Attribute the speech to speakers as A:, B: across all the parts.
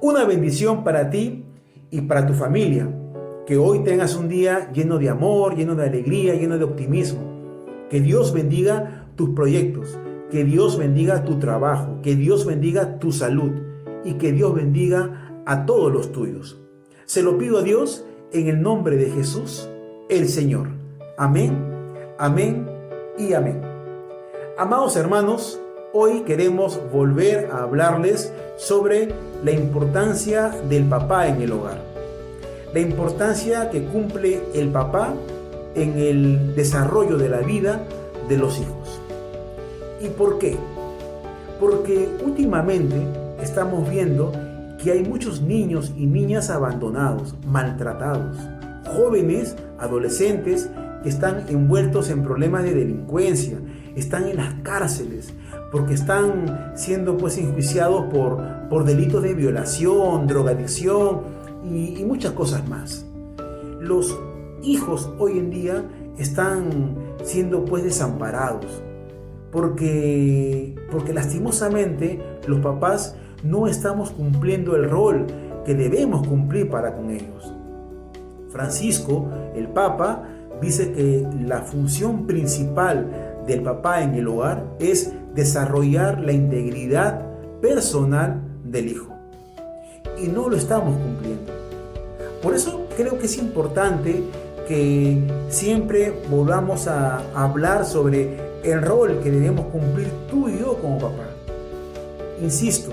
A: Una bendición para ti y para tu familia. Que hoy tengas un día lleno de amor, lleno de alegría, lleno de optimismo. Que Dios bendiga tus proyectos, que Dios bendiga tu trabajo, que Dios bendiga tu salud y que Dios bendiga a todos los tuyos. Se lo pido a Dios en el nombre de Jesús, el Señor. Amén, amén y amén. Amados hermanos, hoy queremos volver a hablarles sobre la importancia del papá en el hogar. La importancia que cumple el papá en el desarrollo de la vida de los hijos. ¿Y por qué? Porque últimamente estamos viendo que hay muchos niños y niñas abandonados, maltratados, jóvenes, adolescentes que están envueltos en problemas de delincuencia, están en las cárceles porque están siendo enjuiciados por delitos de violación, drogadicción y muchas cosas más. Los hijos hoy en día están siendo desamparados porque lastimosamente los papás no estamos cumpliendo el rol que debemos cumplir para con ellos. Francisco, el Papa, dice que la función principal del papá en el hogar es desarrollar la integridad personal del hijo. Y no lo estamos cumpliendo. Por eso creo que es importante que siempre volvamos a hablar sobre el rol que debemos cumplir tú y yo como papá. Insisto,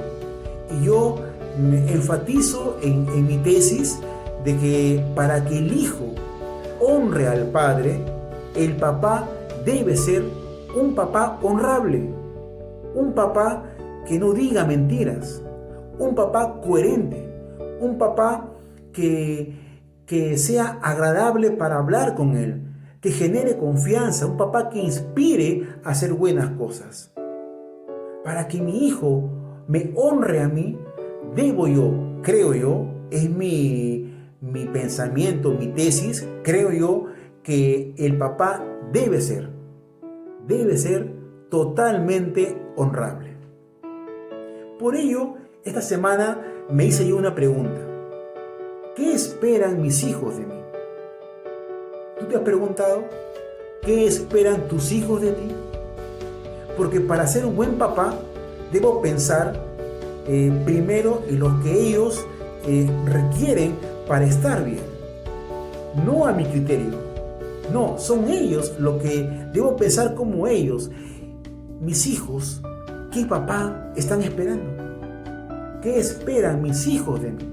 A: y yo me enfatizo en mi tesis de que para que el hijo honre al padre, el papá debe ser un papá honrable, un papá que no diga mentiras, un papá coherente, un papá que sea agradable para hablar con él, que genere confianza, un papá que inspire a hacer buenas cosas. Para que mi hijo me honre a mí, debo yo, creo yo, es mi pensamiento, mi tesis, creo yo que el papá debe ser totalmente honrable. Por ello, esta semana me hice yo una pregunta. ¿Qué esperan mis hijos de mí? ¿Tú te has preguntado qué esperan tus hijos de ti? Porque para ser un buen papá, debo pensar primero en lo que ellos requieren para estar bien. No a mi criterio. No, son ellos lo que debo pensar como ellos. Mis hijos, ¿qué papá están esperando? ¿Qué esperan mis hijos de mí?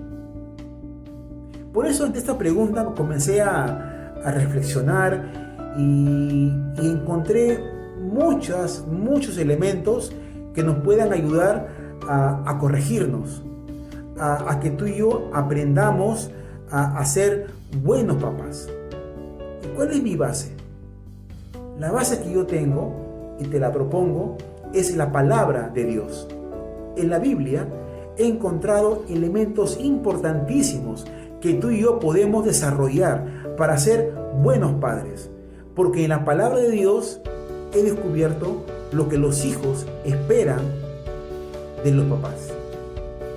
A: Por eso ante esta pregunta comencé a reflexionar y encontré muchos elementos que nos puedan ayudar a corregirnos, a que tú y yo aprendamos a ser buenos papás. ¿Y cuál es mi base? La base que yo tengo, y te la propongo, es la palabra de Dios. En la Biblia he encontrado elementos importantísimos que tú y yo podemos desarrollar para ser buenos padres, porque en la palabra de Dios he descubierto lo que los hijos esperan de los papás,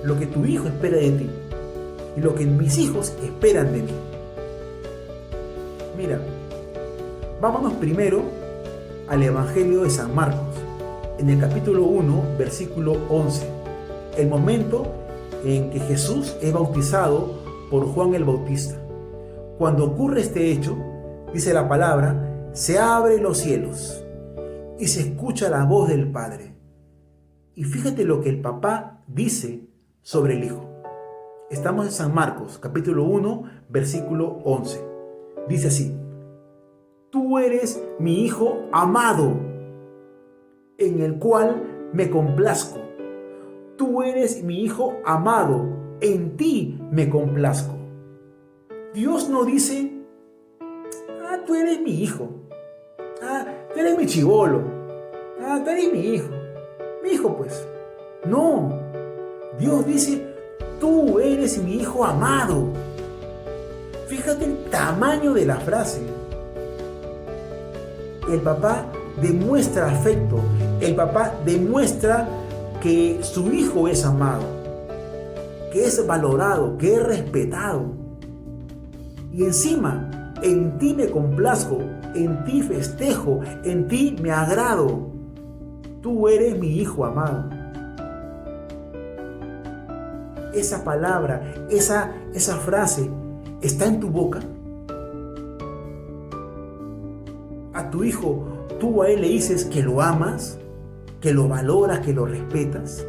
A: lo que tu hijo espera de ti y lo que mis hijos esperan de mí. Mira, vámonos primero al Evangelio de San Marcos, en el capítulo 1, versículo 11, el momento en que Jesús es bautizado por Juan el Bautista. Cuando ocurre este hecho, dice la palabra, se abren los cielos y se escucha la voz del Padre. Y fíjate lo que el papá dice sobre el hijo. Estamos en San Marcos, capítulo 1, versículo 11. Dice así: tú eres mi hijo amado, en el cual me complazco. Tú eres mi hijo amado, en ti me complazco. Dios no dice, tú eres mi hijo, tú eres mi chibolo, tú eres mi hijo pues. No, Dios dice, tú eres mi hijo amado. Fíjate el tamaño de la frase. El papá demuestra afecto, el papá demuestra que su hijo es amado. que es valorado, que es respetado. Y encima, en ti me complazco, en ti festejo, en ti me agrado. Tú eres mi hijo amado. Esa palabra, esa frase, ¿está en tu boca? A tu hijo, tú a él le dices que lo amas, que lo valoras, que lo respetas.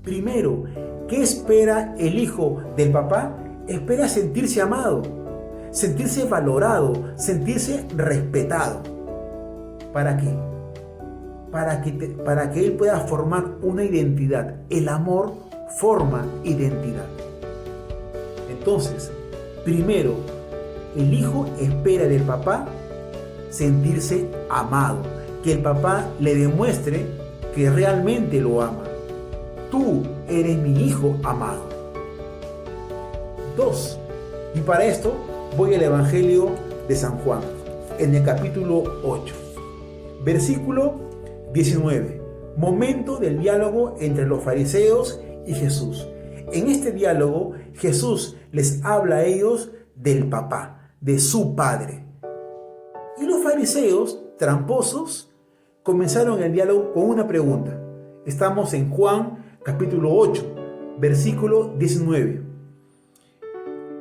A: Primero, ¿qué espera el hijo del papá? Espera sentirse amado, sentirse valorado, sentirse respetado. ¿Para qué? Para que él pueda formar una identidad. El amor forma identidad. Entonces, primero, el hijo espera del papá sentirse amado, que el papá le demuestre que realmente lo ama. Tú eres mi hijo amado. 2. Y para esto voy al Evangelio de San Juan, en el capítulo 8, versículo 19. Momento del diálogo entre los fariseos y Jesús. En este diálogo, Jesús les habla a ellos del papá, de su padre. Y los fariseos, tramposos, comenzaron el diálogo con una pregunta. Estamos en Juan capítulo 8, versículo 19.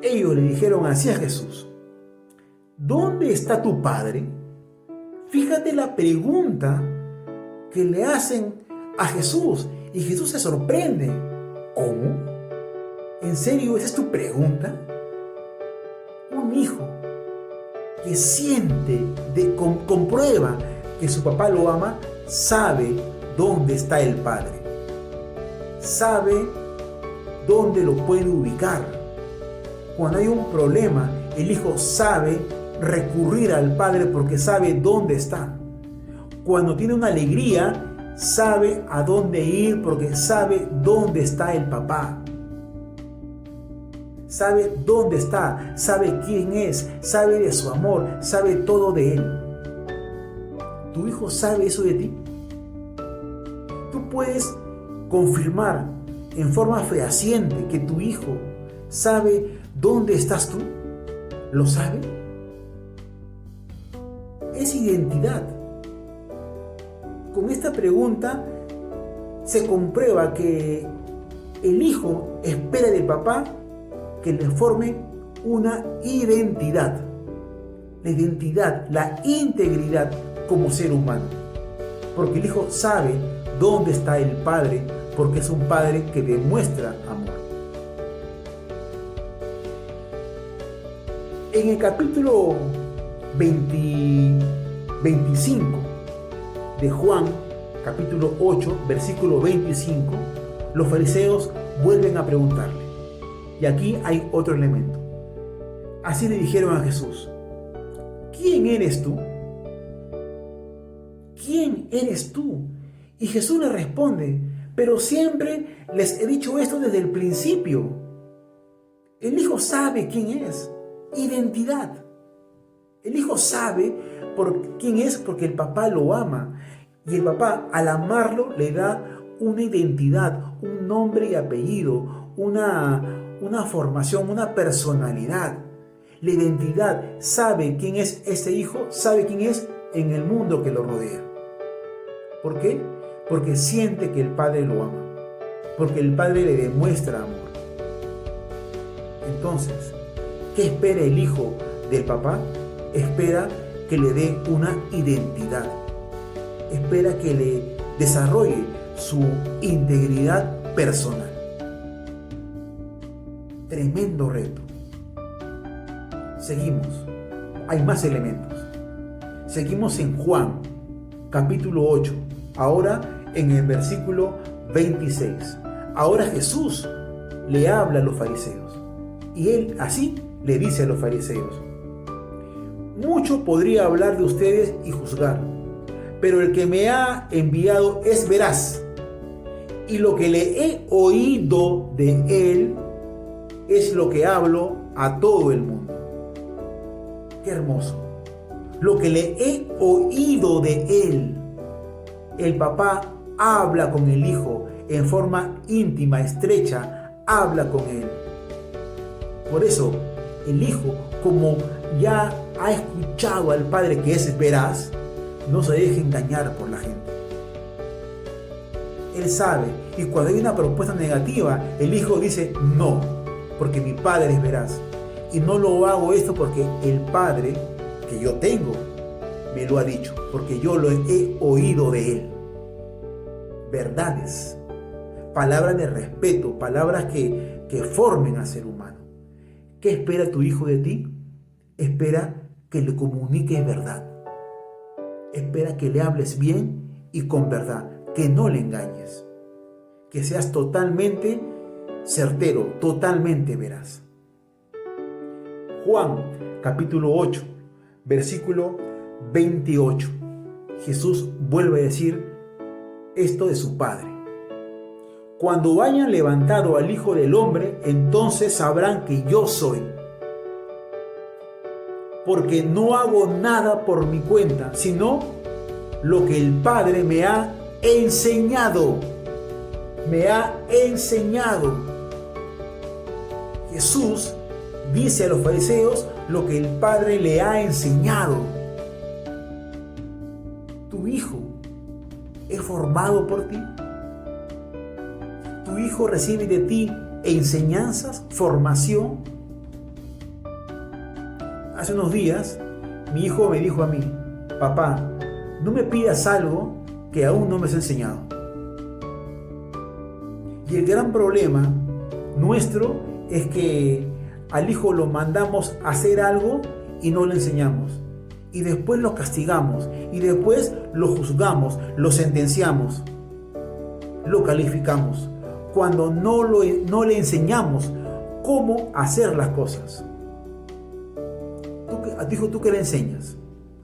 A: Ellos le dijeron así a Jesús: ¿dónde está tu padre? Fíjate la pregunta que le hacen a Jesús. Y Jesús se sorprende. ¿Cómo? ¿En serio esa es tu pregunta? Un hijo que siente, comprueba que su papá lo ama, sabe dónde está el padre. Sabe dónde lo puede ubicar. Cuando hay un problema, el hijo sabe recurrir al padre porque sabe dónde está. Cuando tiene una alegría, sabe a dónde ir porque sabe dónde está el papá. Sabe dónde está, sabe quién es, sabe de su amor, sabe todo de él. ¿Tu hijo sabe eso de ti? Tú puedes confirmar en forma fehaciente que tu hijo sabe dónde estás tú. ¿Lo sabe? Es identidad. Con esta pregunta se comprueba que el hijo espera del papá que le forme una identidad. La identidad, la integridad como ser humano. Porque el hijo sabe dónde está el padre, porque es un padre que demuestra amor. En el capítulo 25 de Juan, capítulo 8, versículo 25, los fariseos vuelven a preguntarle. Y aquí hay otro elemento. Así le dijeron a Jesús: ¿quién eres tú? ¿Quién eres tú? Y Jesús le responde: pero siempre les he dicho esto desde el principio. El hijo sabe quién es. Identidad. El hijo sabe quién es porque el papá lo ama. Y el papá, al amarlo, le da una identidad, un nombre y apellido, una formación, una personalidad. La identidad, sabe quién es ese hijo, sabe quién es en el mundo que lo rodea. ¿Por qué? Porque siente que el padre lo ama, porque el padre le demuestra amor. Entonces, ¿qué espera el hijo del papá? Espera que le dé una identidad, espera que le desarrolle su integridad personal. Tremendo reto. Seguimos. Hay más elementos. Seguimos en Juan, capítulo 8. Ahora en el versículo 26. Ahora Jesús le habla a los fariseos. Y él así le dice a los fariseos: mucho podría hablar de ustedes y juzgar, pero el que me ha enviado es veraz. Y lo que le he oído de él es lo que hablo a todo el mundo. Qué hermoso. Lo que le he oído de él. El papá habla con el hijo. en forma íntima, estrecha, habla con Él. Por eso, el Hijo, como ya ha escuchado al Padre que es veraz, no se deje engañar por la gente. Él sabe, y cuando hay una propuesta negativa, el Hijo dice no, porque mi Padre es veraz. Y no lo hago esto porque el Padre que yo tengo me lo ha dicho, porque yo lo he oído de Él. Verdades, palabras de respeto, palabras que formen al ser humano. ¿Qué espera tu Hijo de ti? Espera que le comuniques verdad. Espera que le hables bien y con verdad, que no le engañes, que seas totalmente certero, totalmente veraz. Juan capítulo 8, versículo 28. Jesús vuelve a decir esto de su Padre. Cuando hayan levantado al Hijo del Hombre, entonces sabrán que yo soy. Porque no hago nada por mi cuenta, sino lo que el Padre me ha enseñado. Me ha enseñado. Jesús dice a los fariseos lo que el Padre le ha enseñado. Tu Hijo es formado por ti. Tu Hijo recibe de ti enseñanzas, formación. Hace unos días, mi hijo me dijo a mí: papá, no me pidas algo que aún no me has enseñado. Y el gran problema nuestro es que al hijo lo mandamos a hacer algo y no le enseñamos. Y después lo castigamos. Y después lo juzgamos, lo sentenciamos, lo calificamos. Cuando no le enseñamos cómo hacer las cosas. A tu hijo, ¿tú qué le enseñas?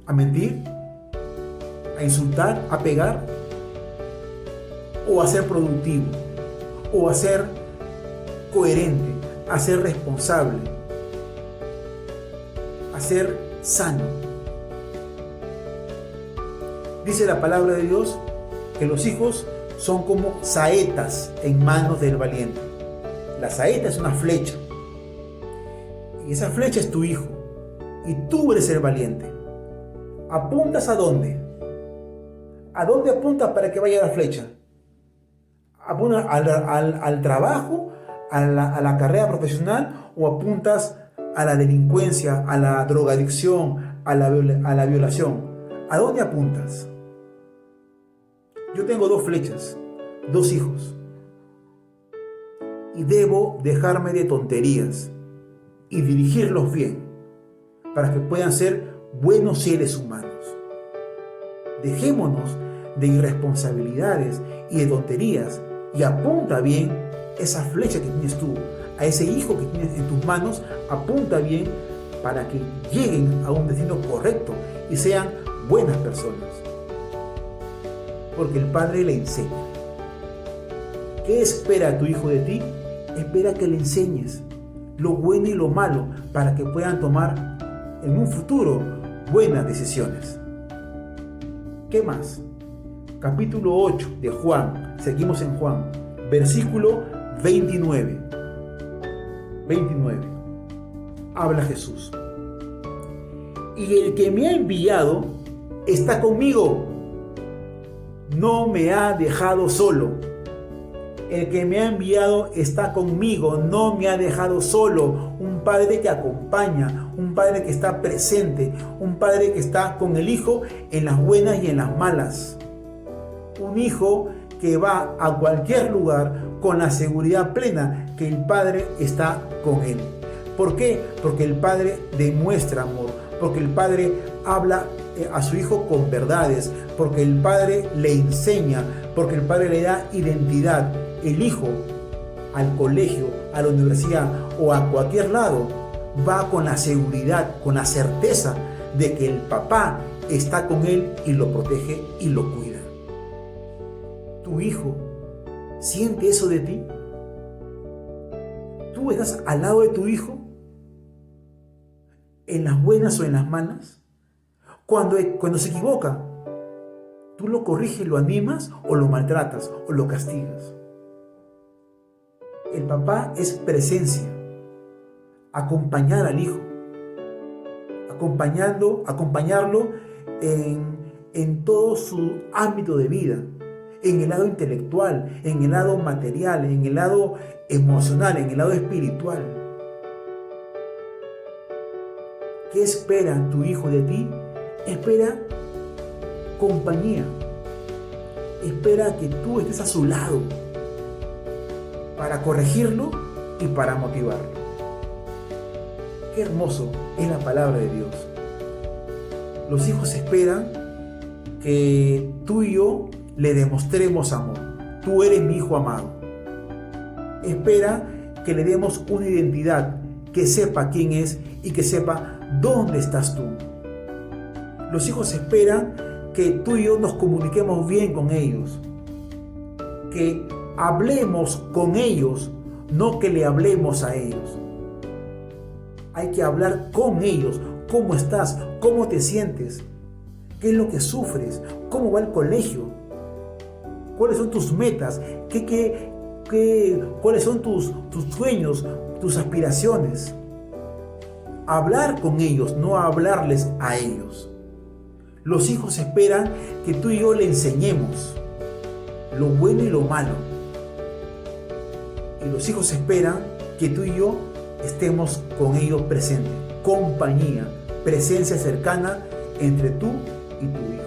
A: ¿A mentir? ¿A insultar? ¿A pegar? ¿O a ser productivo? ¿O a ser coherente? ¿A ser responsable? ¿A ser sano? Dice la palabra de Dios que los hijos son como saetas en manos del valiente. La saeta es una flecha. Y esa flecha es tu hijo. Y tú eres el valiente. ¿Apuntas a dónde? ¿A dónde apuntas para que vaya la flecha? ¿Apuntas al trabajo, a la carrera profesional, o apuntas a la delincuencia, a la drogadicción, a la violación? ¿A dónde apuntas? Yo tengo 2 flechas, 2 hijos. Y debo dejarme de tonterías y dirigirlos bien, para que puedan ser buenos seres humanos. Dejémonos de irresponsabilidades y de tonterías y apunta bien esa flecha que tienes tú, a ese hijo que tienes en tus manos, apunta bien para que lleguen a un destino correcto y sean buenas personas. Porque el Padre le enseña. ¿Qué espera tu hijo de ti? Espera que le enseñes lo bueno y lo malo para que puedan tomar en un futuro buenas decisiones. ¿Qué más? Capítulo 8 de Juan, seguimos en Juan, versículo 29. Habla Jesús. Y el que me ha enviado está conmigo, no me ha dejado solo. El que me ha enviado está conmigo, no me ha dejado solo. Un Padre que acompaña, un Padre que está presente, un Padre que está con el Hijo en las buenas y en las malas. Un Hijo que va a cualquier lugar con la seguridad plena que el Padre está con él. ¿Por qué? Porque el Padre demuestra amor, porque el Padre habla a su Hijo con verdades, porque el Padre le enseña, porque el Padre le da identidad. El Hijo al colegio, a la universidad o a cualquier lado va con la seguridad, con la certeza de que el papá está con él y lo protege y lo cuida. ¿Tu hijo siente eso de ti? ¿Tú estás al lado de tu hijo en las buenas o en las malas? Cuando se equivoca, ¿tú lo corriges, lo animas o lo maltratas o lo castigas? papá es presencia, acompañar al hijo, acompañarlo en todo su ámbito de vida, en el lado intelectual, en el lado material, en el lado emocional, en el lado espiritual. ¿Qué espera tu hijo de ti? Espera compañía. Espera que tú estés a su lado para corregirlo y para motivarlo. Qué hermoso es la palabra de Dios. Los hijos esperan que tú y yo le demostremos amor. Tú eres mi hijo amado. Espera que le demos una identidad, que sepa quién es y que sepa dónde estás tú. Los hijos esperan que tú y yo nos comuniquemos bien con ellos, que hablemos con ellos, no que le hablemos a ellos. Hay que hablar con ellos. ¿Cómo estás? ¿Cómo te sientes? ¿Qué es lo que sufres? ¿Cómo va el colegio? ¿Cuáles son tus metas? ¿Cuáles son tus sueños, tus aspiraciones? Hablar con ellos, no hablarles a ellos. Los hijos esperan que tú y yo le enseñemos lo bueno y lo malo. Y los hijos esperan que tú y yo estemos con ellos presentes. Compañía, presencia cercana entre tú y tu hijo.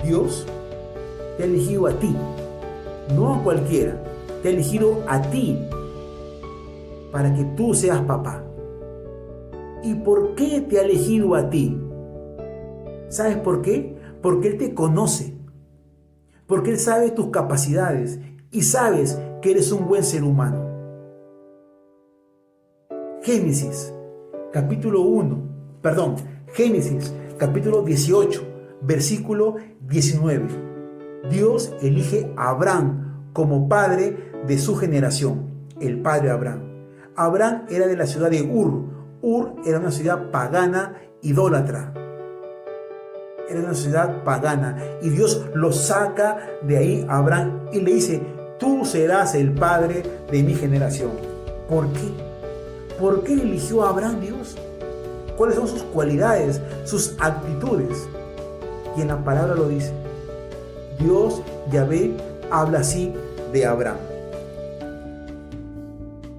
A: Dios te ha elegido a ti, no a cualquiera. Te ha elegido a ti para que tú seas papá. ¿Y por qué te ha elegido a ti? ¿Sabes por qué? Porque Él te conoce. Porque Él sabe tus capacidades y sabes que eres un buen ser humano. Génesis capítulo 18, versículo 19. Dios elige a Abraham como padre de su generación, el padre Abraham. Abraham era de la ciudad de Ur. Ur era una ciudad pagana, idólatra. Era una ciudad pagana. Y Dios lo saca de ahí a Abraham y le dice: tú serás el padre de mi generación. ¿Por qué? ¿Por qué eligió a Abraham Dios? ¿Cuáles son sus cualidades, sus actitudes? Y en la palabra lo dice. Dios, Yahvé, habla así de Abraham.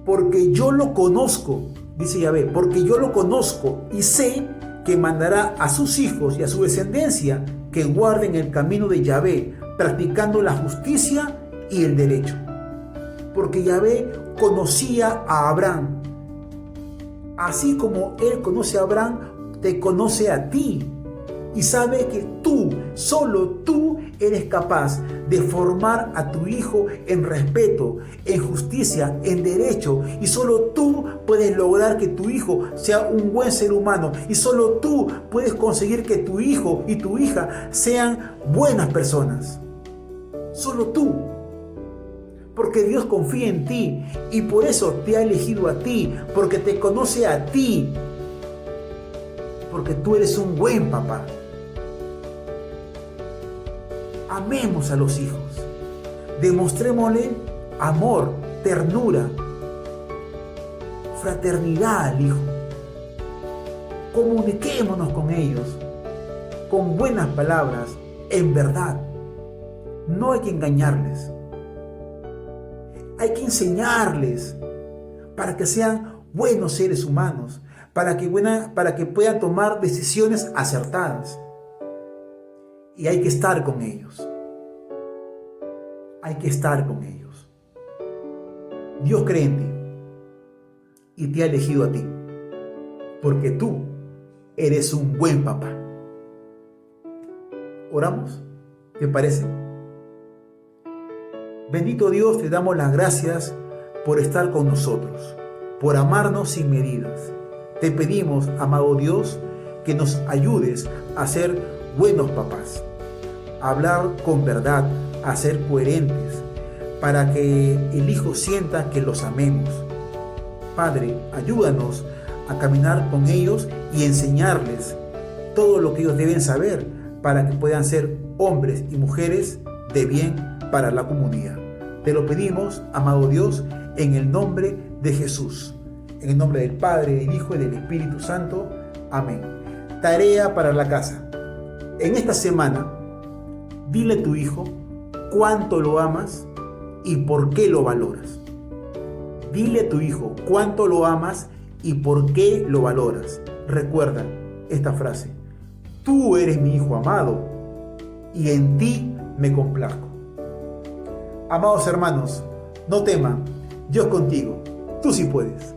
A: Porque yo lo conozco, dice Yahvé, porque yo lo conozco y sé que mandará a sus hijos y a su descendencia que guarden el camino de Yahvé, practicando la justicia y el derecho. Porque Yahvé conocía a Abraham. Así como Él conoce a Abraham, te conoce a ti. Y sabe que tú, solo tú, eres capaz de formar a tu hijo en respeto, en justicia, en derecho. Y solo tú puedes lograr que tu hijo sea un buen ser humano. Y solo tú puedes conseguir que tu hijo y tu hija sean buenas personas. Solo tú. Porque Dios confía en ti y por eso te ha elegido a ti, porque te conoce a ti, porque tú eres un buen papá. Amemos a los hijos, demostrémosle amor, ternura, fraternidad al hijo. Comuniquémonos con ellos con buenas palabras, en verdad. No hay que engañarles. Hay que enseñarles para que sean buenos seres humanos, para que puedan tomar decisiones acertadas. Y hay que estar con ellos. Hay que estar con ellos. Dios cree en ti y te ha elegido a ti, porque tú eres un buen papá. ¿Oramos? ¿Te parece? Bendito Dios, te damos las gracias por estar con nosotros, por amarnos sin medidas. Te pedimos, amado Dios, que nos ayudes a ser buenos papás, a hablar con verdad, a ser coherentes, para que el hijo sienta que los amemos. Padre, ayúdanos a caminar con ellos y enseñarles todo lo que ellos deben saber para que puedan ser hombres y mujeres de bien para la comunidad. Te lo pedimos, amado Dios, en el nombre de Jesús. En el nombre del Padre, del Hijo y del Espíritu Santo. Amén. Tarea para la casa. En esta semana, dile a tu hijo cuánto lo amas y por qué lo valoras. Dile a tu hijo cuánto lo amas y por qué lo valoras. Recuerda esta frase: tú eres mi hijo amado y en ti me complazco. Amados hermanos, no teman, Dios contigo, tú sí puedes.